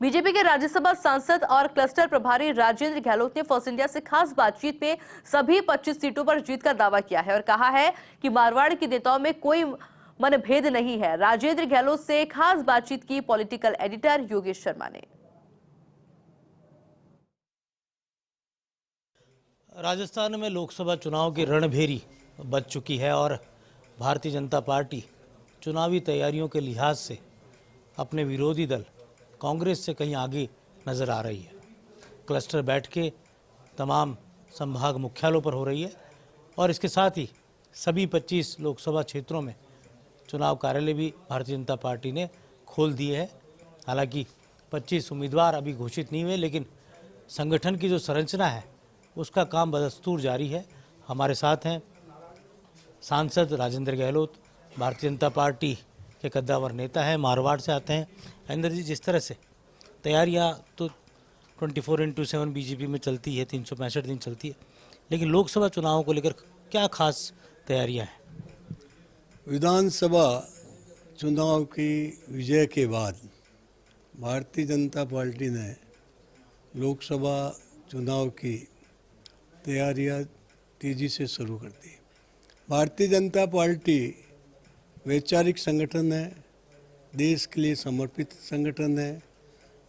BJP के राज्यसभा सांसद और क्लस्टर प्रभारी राजेंद्र गहलोत ने फॉर्स इंडिया से खास बातचीत में सभी 25 सीटों पर जीत का दावा किया है और कहा है कि मारवाड़ के नेताओं में कोई मनभेद नहीं है। राजेंद्र गहलोत से खास बातचीत की पॉलिटिकल एडिटर योगेश शर्मा ने। राजस्थान में लोकसभा चुनाव की रणभेरी बज चुकी है और भारतीय जनता पार्टी चुनावी तैयारियों के लिहाज से अपने विरोधी दल कांग्रेस से कहीं आगे नज़र आ रही है। क्लस्टर बैठकें तमाम संभाग मुख्यालयों पर हो रही है और इसके साथ ही सभी 25 लोकसभा क्षेत्रों में चुनाव कार्यालय भी भारतीय जनता पार्टी ने खोल दिए हैं। हालांकि 25 उम्मीदवार अभी घोषित नहीं हुए, लेकिन संगठन की जो संरचना है उसका काम बदस्तूर जारी है। हमारे साथ हैं सांसद राजेंद्र गहलोत, भारतीय जनता पार्टी के कद्दावर नेता हैं, मारवाड़ से आते हैं। राजेंद्र जी, जिस तरह से तैयारियां तो 24/7 बीजेपी में चलती है, 365 दिन चलती है, लेकिन लोकसभा चुनावों को लेकर क्या खास तैयारियां हैं? विधानसभा चुनाव की विजय के बाद भारतीय जनता पार्टी ने लोकसभा चुनाव की तैयारियां तेज़ी से शुरू कर दी। भारतीय जनता पार्टी वैचारिक संगठन है, देश के लिए समर्पित संगठन है,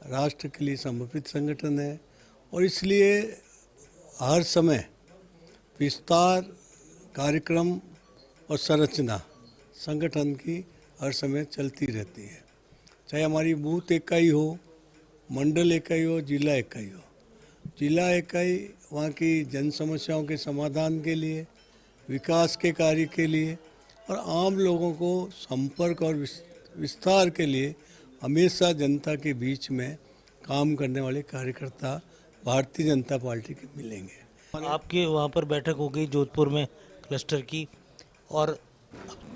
राष्ट्र के लिए समर्पित संगठन है और इसलिए हर समय विस्तार कार्यक्रम और संरचना संगठन की हर समय चलती रहती है। चाहे हमारी बूथ इकाई हो, मंडल इकाई हो, जिला इकाई हो। जिला इकाई वहाँ की जन समस्याओं के समाधान के लिए, विकास के कार्य के लिए और आम लोगों को संपर्क और विस्तार के लिए हमेशा जनता के बीच में काम करने वाले कार्यकर्ता भारतीय जनता पार्टी के मिलेंगे। आपके वहाँ पर बैठक हो गई जोधपुर में क्लस्टर की, और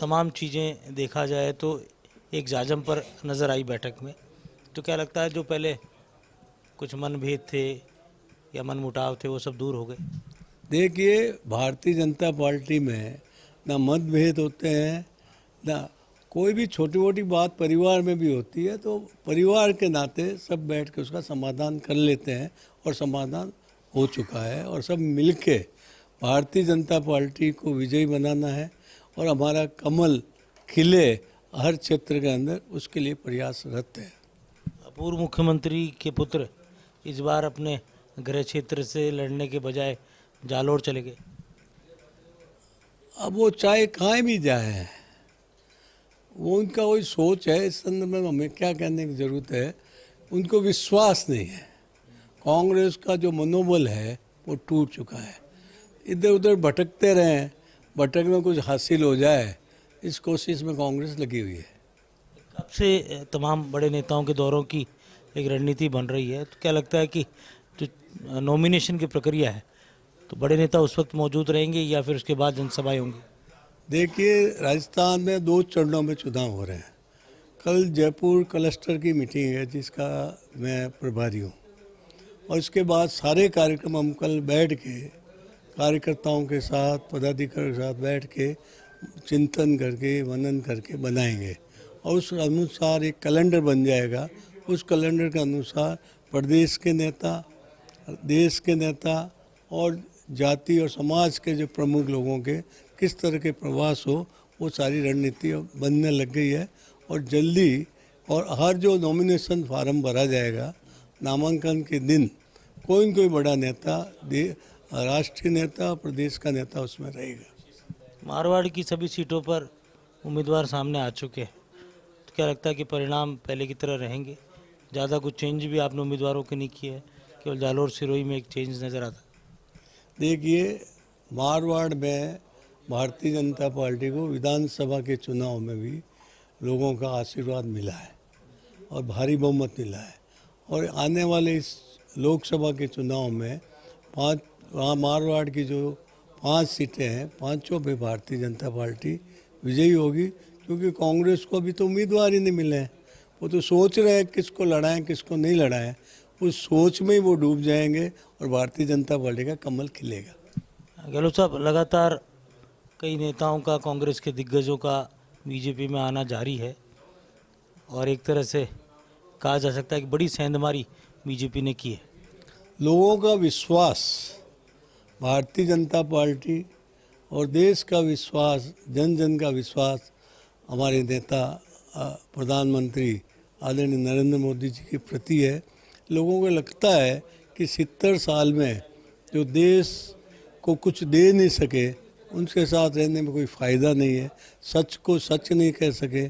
तमाम चीज़ें देखा जाए तो एक जाजम पर नज़र आई बैठक में। तो क्या लगता है जो पहले कुछ मनभेद थे या मनमुटाव थे वो सब दूर हो गए? देखिए, भारतीय जनता पार्टी में ना मतभेद होते हैं, ना कोई भी छोटी मोटी बात परिवार में भी होती है तो परिवार के नाते सब बैठ के उसका समाधान कर लेते हैं और समाधान हो चुका है और सब मिलके भारतीय जनता पार्टी को विजयी बनाना है और हमारा कमल खिले हर क्षेत्र के अंदर, उसके लिए प्रयासरत है। पूर्व मुख्यमंत्री के पुत्र इस बार अपने गृह क्षेत्र से लड़ने के बजाय जालोर चले गए। अब वो चाहे कहाँ भी जाए, वो उनका वही सोच है। इस संदर्भ में हमें क्या कहने की ज़रूरत है, उनको विश्वास नहीं है। कांग्रेस का जो मनोबल है वो टूट चुका है। इधर उधर भटकते रहें, भटक में कुछ हासिल हो जाए, इस कोशिश में कांग्रेस लगी हुई है। कब से तमाम बड़े नेताओं के दौरों की एक रणनीति बन रही है, तो क्या लगता है कि जो नॉमिनेशन की प्रक्रिया है तो बड़े नेता उस वक्त मौजूद रहेंगे या फिर उसके बाद जनसभाएं होंगी? देखिए, राजस्थान में 2 चरणों में चुनाव हो रहे हैं। कल जयपुर क्लस्टर की मीटिंग है जिसका मैं प्रभारी हूँ और इसके बाद सारे कार्यक्रम हम कल बैठ के कार्यकर्ताओं के साथ, पदाधिकारियों के साथ बैठ के चिंतन करके, मनन करके बनाएंगे और उस अनुसार एक कैलेंडर बन जाएगा। उस कैलेंडर के अनुसार प्रदेश के नेता, देश के नेता और जाति और समाज के जो प्रमुख लोगों के किस तरह के प्रवास हो, वो सारी रणनीति बनने लग गई है और जल्दी और हर जो नॉमिनेशन फार्म भरा जाएगा, नामांकन के दिन कोई न कोई बड़ा नेता, राष्ट्रीय नेता, प्रदेश का नेता उसमें रहेगा। मारवाड़ की सभी सीटों पर उम्मीदवार सामने आ चुके हैं, तो क्या लगता है कि परिणाम पहले की तरह रहेंगे? ज़्यादा कुछ चेंज भी आपने उम्मीदवारों के नहीं किए है, केवल जालोर सिरोही में एक चेंज नज़र आता है। देखिए, मारवाड़ में भारतीय जनता पार्टी को विधानसभा के चुनाव में भी लोगों का आशीर्वाद मिला है और भारी बहुमत मिला है और आने वाले इस लोकसभा के चुनाव में मारवाड़ की जो 5 सीटें हैं, 5 पे भारतीय जनता पार्टी विजयी होगी, क्योंकि कांग्रेस को अभी तो उम्मीदवार ही नहीं मिले हैं। वो तो सोच रहे हैं किसको लड़ाएं किसको नहीं लड़ाएं, उस सोच में ही वो डूब जाएंगे और भारतीय जनता पार्टी का कमल खिलेगा। गहलोत साहब, लगातार कई नेताओं का, कांग्रेस के दिग्गजों का बीजेपी में आना जारी है और एक तरह से कहा जा सकता है कि बड़ी सेंधमारी बीजेपी ने की है। लोगों का विश्वास, भारतीय जनता पार्टी और देश का विश्वास, जन जन का विश्वास हमारे नेता प्रधानमंत्री आदरणीय नरेंद्र मोदी जी के प्रति है। लोगों को लगता है कि 70 साल में जो देश को कुछ दे नहीं सके, उनके साथ रहने में कोई फ़ायदा नहीं है। सच को सच नहीं कह सके,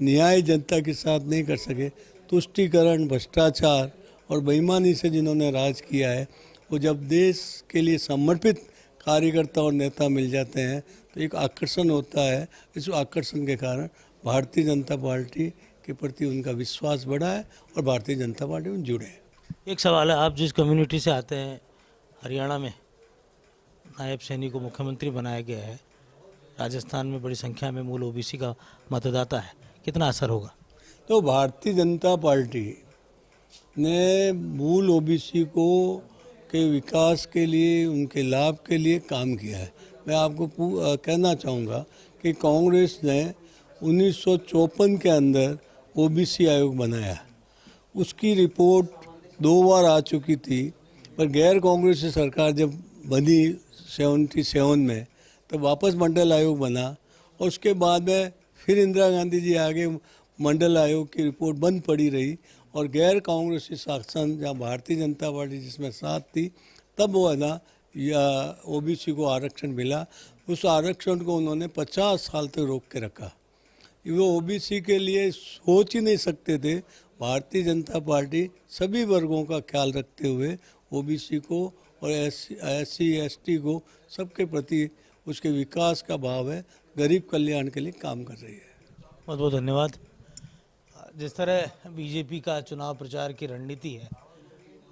न्याय जनता के साथ नहीं कर सके, तुष्टीकरण, भ्रष्टाचार और बेईमानी से जिन्होंने राज किया है, वो जब देश के लिए समर्पित कार्यकर्ता और नेता मिल जाते हैं तो एक आकर्षण होता है। इस आकर्षण के कारण भारतीय जनता पार्टी के प्रति उनका विश्वास बढ़ा है और भारतीय जनता पार्टी में जुड़े हैं। एक सवाल है, आप जिस कम्युनिटी से आते हैं, हरियाणा में नायब सैनी को मुख्यमंत्री बनाया गया है, राजस्थान में बड़ी संख्या में मूल ओबीसी का मतदाता है, कितना असर होगा? तो भारतीय जनता पार्टी ने मूल ओबीसी को के विकास के लिए, उनके लाभ के लिए काम किया है। मैं आपको कहना चाहूँगा कि कांग्रेस ने 1954 के अंदर ओबीसी आयोग बनाया। उसकी रिपोर्ट 2 बार आ चुकी थी, पर गैर कांग्रेसी सरकार जब बनी 77 में, तब वापस मंडल आयोग बना और उसके बाद में फिर इंदिरा गांधी जी आगे मंडल आयोग की रिपोर्ट बंद पड़ी रही और गैर कांग्रेसी शासन जहाँ भारतीय जनता पार्टी जिसमें साथ थी, तब वो है ना ओबीसी को आरक्षण मिला। उस आरक्षण को उन्होंने 50 साल तक रोक के रखा। वो ओबीसी के लिए सोच ही नहीं सकते थे। भारतीय जनता पार्टी सभी वर्गों का ख्याल रखते हुए ओबीसी को और SC ST को सबके प्रति उसके विकास का भाव है, गरीब कल्याण के लिए काम कर रही है। बहुत बहुत धन्यवाद। जिस तरह बीजेपी का चुनाव प्रचार की रणनीति है,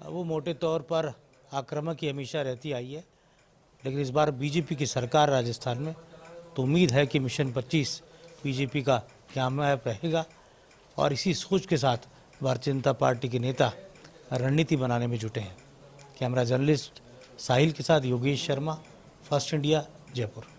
वो मोटे तौर पर आक्रामक ही हमेशा रहती आई है, लेकिन इस बार बीजेपी की सरकार राजस्थान में, तो उम्मीद है कि मिशन 25 बीजेपी का कामयाब रहेगा और इसी सोच के साथ भारतीय जनता पार्टी के नेता रणनीति बनाने में जुटे हैं। कैमरा जर्नलिस्ट साहिल के साथ योगेश शर्मा, फर्स्ट इंडिया, जयपुर।